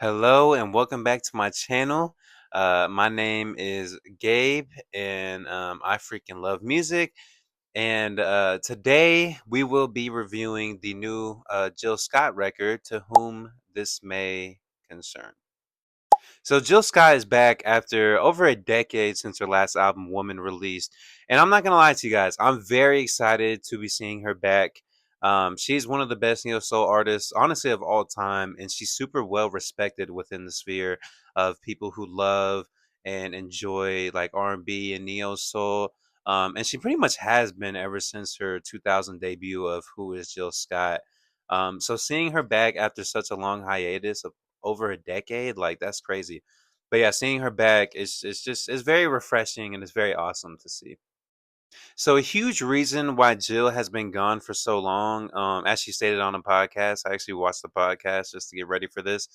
Hello and welcome back to my channel. My name is Gabe, and I freaking love music. And today we will be reviewing the new Jill Scott record, "To Whom This May Concern." So Jill Scott is back after over a decade since her last album, Woman, released. And I'm not gonna lie to you guys, I'm very excited to be seeing her back. She's one of the best neo soul artists, honestly, of all time, and she's super well respected within the sphere of people who love and enjoy like R&B and neo soul. And she pretty much has been ever since her 2000 debut of "Who Is Jill Scott." So seeing her back after such a long hiatus of over a decade, like that's crazy. But yeah, seeing her back is just it's very refreshing and it's very awesome to see. So a huge reason why Jill has been gone for so long, as she stated on the podcast, I actually watched the podcast just to get ready for this.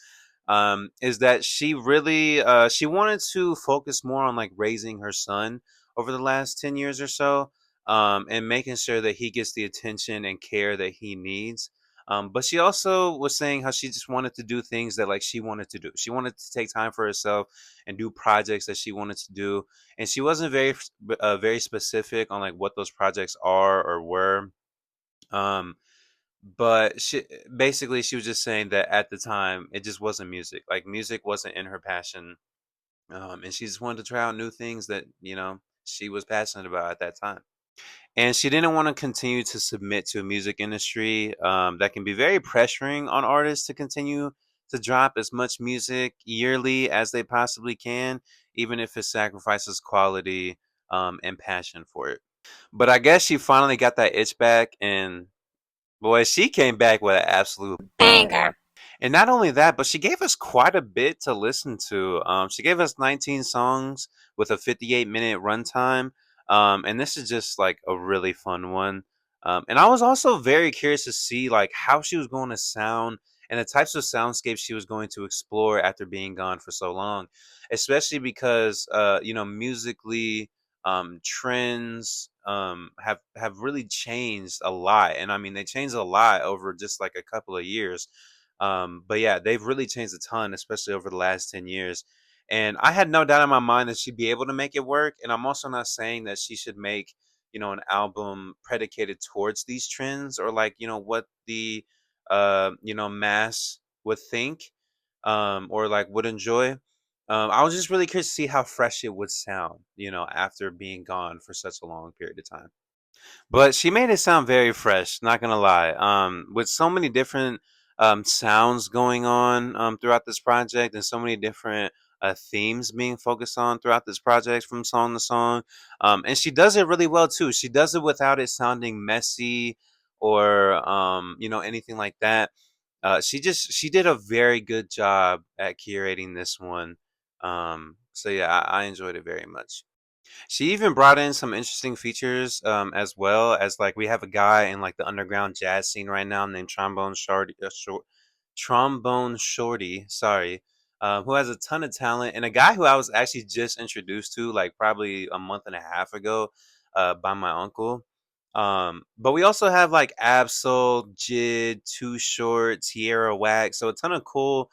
Is that she really she wanted to focus more on like raising her son over the last 10 years or so, and making sure that he gets the attention and care that he needs. But she also was saying how she just wanted to do things that like she wanted to do. She wanted to take time for herself and do projects that she wanted to do, and she wasn't very specific on like what those projects are or were. Um, but she basically she was just saying that at the time it just wasn't music. Like music wasn't in her passion, and she just wanted to try out new things that she was passionate about at that time. And she didn't want to continue to submit to a music industry that can be very pressuring on artists to continue to drop as much music yearly as they possibly can, even if it sacrifices quality and passion for it. But I guess she finally got that itch back, and boy, she came back with an absolute banger. And not only that, but she gave us quite a bit to listen to. She gave us 19 songs with a 58-minute runtime. And this is just like a really fun one. And I was also very curious to see like how she was going to sound and the types of soundscapes she was going to explore after being gone for so long, especially because musically, trends have really changed a lot, and I mean they changed a lot over just like a couple of years. But yeah, they've really changed a ton, especially over the last 10 years. And I had no doubt in my mind that she'd be able to make it work. And I'm also not saying that she should make an album predicated towards these trends or like what the mass would think, or like would enjoy. I was just really curious to see how fresh it would sound, after being gone for such a long period of time. But she made it sound very fresh, not gonna lie. With so many different sounds going on throughout this project, and so many different themes being focused on throughout this project from song to song. And she does it really well too. She does it without it sounding messy or anything like that. She did a very good job at curating this one. So yeah, I enjoyed it very much. She even brought in some interesting features, as well as like we have a guy in like the underground jazz scene right now named Trombone Shorty, sorry, who has a ton of talent, and a guy who I was actually just introduced to like probably a month and a half ago, by my uncle. But we also have like Absol, Jid, Too Short, Tierra Wax, so a ton of cool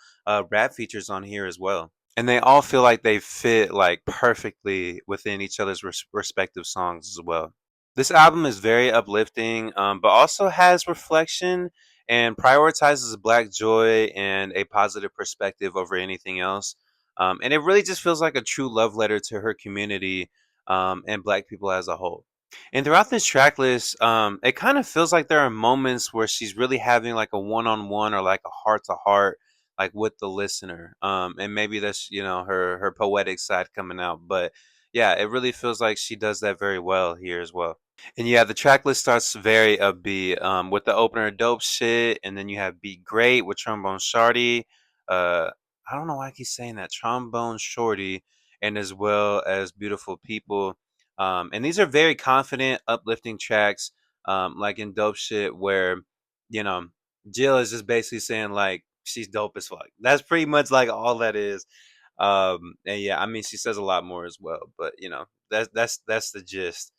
rap features on here as well, and they all feel like they fit like perfectly within each other's respective songs as well. This album is very uplifting, but also has reflection and prioritizes Black joy and a positive perspective over anything else. And it really just feels like a true love letter to her community, and Black people as a whole. And throughout this track list, it kind of feels like there are moments where she's really having like a one-on-one or like a heart-to-heart, like with the listener. And maybe that's her poetic side coming out, but yeah, it really feels like she does that very well here as well. And yeah, the track list starts very upbeat, with the opener "Dope Shit," and then you have "Be Great" with Trombone Shorty. Uh, I don't know why I keep saying that, Trombone Shorty, and as well as "Beautiful People." And these are very confident, uplifting tracks, like in "Dope Shit," where you know Jill is just basically saying like she's dope as fuck. That's pretty much like all that is. And yeah, I mean she says a lot more as well, but that's the gist.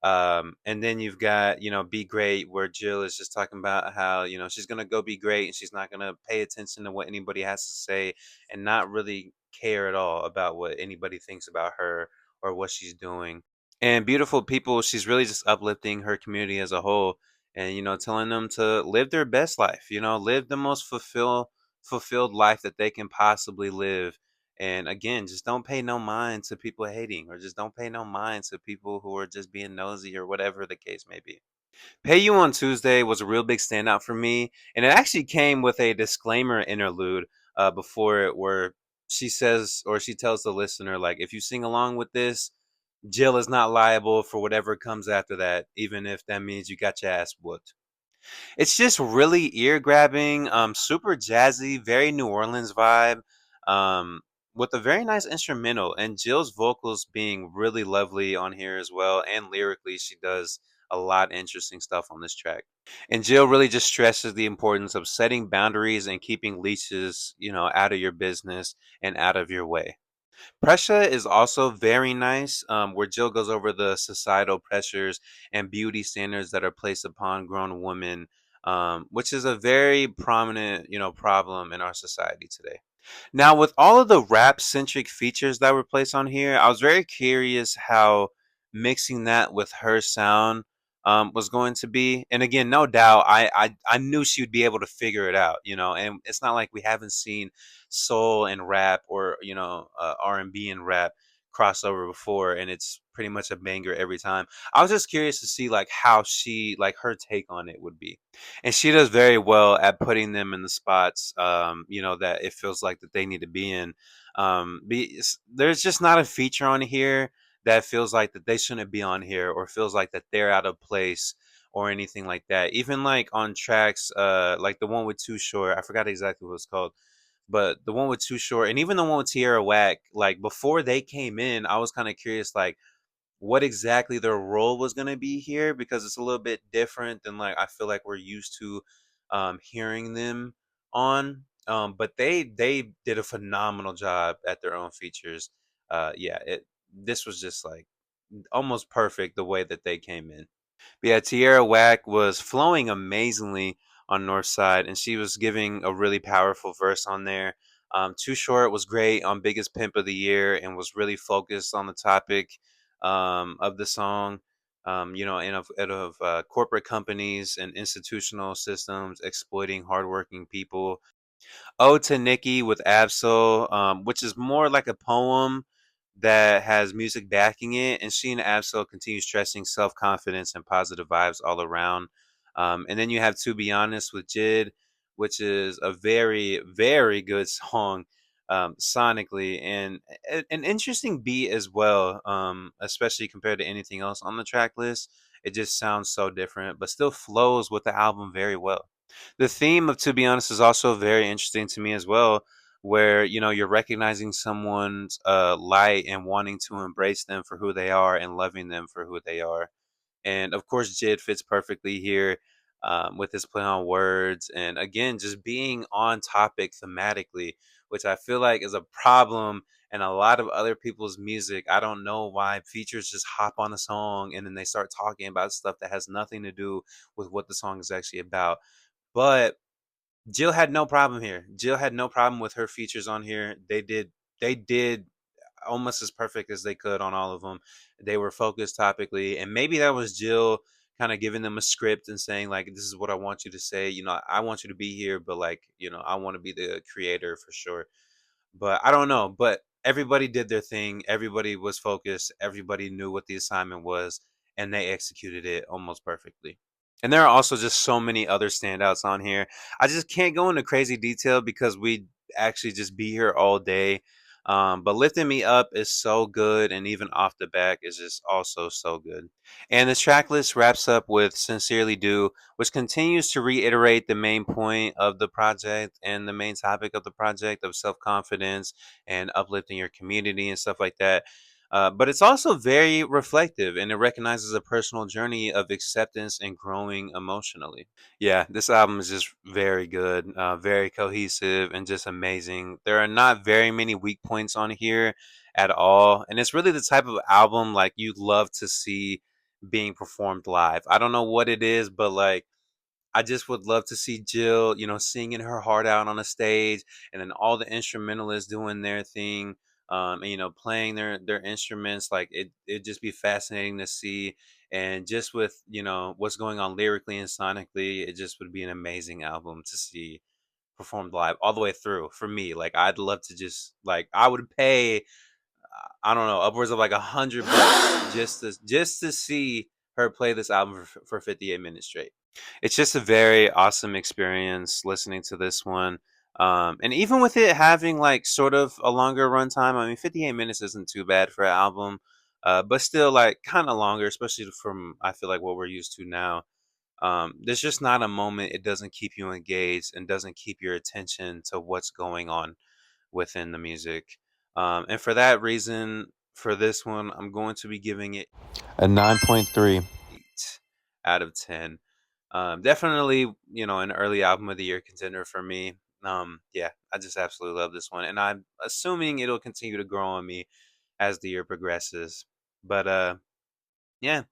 And then you've got, Be Great, where Jill is just talking about how, she's going to go be great and she's not going to pay attention to what anybody has to say and not really care at all about what anybody thinks about her or what she's doing. And Beautiful People, she's really just uplifting her community as a whole and, telling them to live their best life, live the most fulfilled life that they can possibly live. And again, just don't pay no mind to people hating, or just don't pay no mind to people who are just being nosy, or whatever the case may be. Pay You on Tuesday was a real big standout for me, and it actually came with a disclaimer interlude before it, where she says, or she tells the listener, like, if you sing along with this, Jill is not liable for whatever comes after that, even if that means you got your ass whooped. It's just really ear grabbing, super jazzy, very New Orleans vibe, um, with a very nice instrumental, and Jill's vocals being really lovely on here as well. And lyrically, she does a lot of interesting stuff on this track. And Jill really just stresses the importance of setting boundaries and keeping leashes, out of your business and out of your way. Pressure is also very nice, where Jill goes over the societal pressures and beauty standards that are placed upon grown women, which is a very prominent, problem in our society today. Now, with all of the rap centric features that were placed on here, I was very curious how mixing that with her sound was going to be. And again, no doubt, I knew she would be able to figure it out, And it's not like we haven't seen soul and rap, or R&B and rap crossover before, and it's pretty much a banger every time. I was just curious to see like how she, like, her take on it would be, and she does very well at putting them in the spots, that it feels like that they need to be in. There's just not a feature on here that feels like that they shouldn't be on here, or feels like that they're out of place, or anything like that. Even like on tracks, like the one with Too Short, I forgot exactly what it's called, but the one with Too Short, and even the one with Tierra Whack, like before they came in, I was kind of curious, like, what exactly their role was going to be here, because it's a little bit different than, like, I feel like we're used to hearing them on. But they did a phenomenal job at their own features. Yeah, this was just like almost perfect the way that they came in. But yeah, Tierra Whack was flowing amazingly on Northside, and she was giving a really powerful verse on there. Too Short was great on Biggest Pimp of the Year, and was really focused on the topic of the song, and of corporate companies and institutional systems exploiting hardworking people. Ode to Nikki with Absol, which is more like a poem that has music backing it, and she and Absol continue stressing self confidence and positive vibes all around. And then you have To Be Honest with Jid, which is a very, very good song, sonically, and an interesting beat as well, especially compared to anything else on the track list. It just sounds so different, but still flows with the album very well. The theme of To Be Honest is also very interesting to me as well, where you're recognizing someone's light and wanting to embrace them for who they are and loving them for who they are. And of course, Jid fits perfectly here, with his play on words, and again, just being on topic thematically, which I feel like is a problem in a lot of other people's music. I don't know why features just hop on a song and then they start talking about stuff that has nothing to do with what the song is actually about. But Jill had no problem here. Jill had no problem with her features on here. They did almost as perfect as they could on all of them. They were focused topically, and maybe that was Jill kind of giving them a script and saying, like, this is what I want you to say. I want you to be here, but, like, I want to be the creator for sure. But I don't know. But everybody did their thing. Everybody was focused. Everybody knew what the assignment was, and they executed it almost perfectly. And there are also just so many other standouts on here. I just can't go into crazy detail because we actually just be here all day. But Lifting Me Up is so good, and even Off the Back is just also so good. And this track list wraps up with Sincerely Do, which continues to reiterate the main point of the project and the main topic of the project of self confidence and uplifting your community and stuff like that. But it's also very reflective, and it recognizes a personal journey of acceptance and growing emotionally. Yeah, this album is just very good, very cohesive, and just amazing. There are not very many weak points on here at all, and it's really the type of album like you'd love to see being performed live. I don't know what it is, but like I just would love to see Jill, singing her heart out on a stage, and then all the instrumentalists doing their thing, and playing their instruments. Like it'd just be fascinating to see, and just with what's going on lyrically and sonically, it just would be an amazing album to see performed live all the way through for me. Like I'd love to just like I would pay, I don't know, upwards of like $100 just to see her play this album for 58 minutes straight. It's just a very awesome experience listening to this one. And even with it having like sort of a longer runtime, I mean, 58 minutes isn't too bad for an album, but still like kind of longer, especially from I feel like what we're used to now. There's just not a moment it doesn't keep you engaged and doesn't keep your attention to what's going on within the music. And for that reason, for this one, I'm going to be giving it a 9.38 out of 10. Definitely, an early album of the year contender for me. Yeah, I just absolutely love this one, and I'm assuming it'll continue to grow on me as the year progresses. But yeah,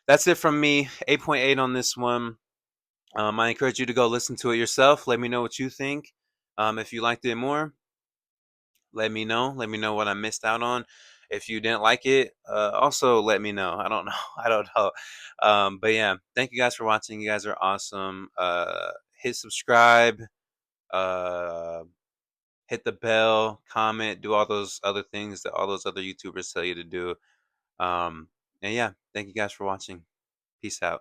that's it from me. 8.8 on this one. I encourage you to go listen to it yourself. Let me know what you think. If you liked it more, let me know. Let me know what I missed out on. If you didn't like it, also let me know. I don't know. I don't know. But yeah, thank you guys for watching. You guys are awesome. Hit subscribe. Uh, hit the bell. Comment. Do all those other things that all those other YouTubers tell you to do. And yeah, thank you guys for watching. Peace out.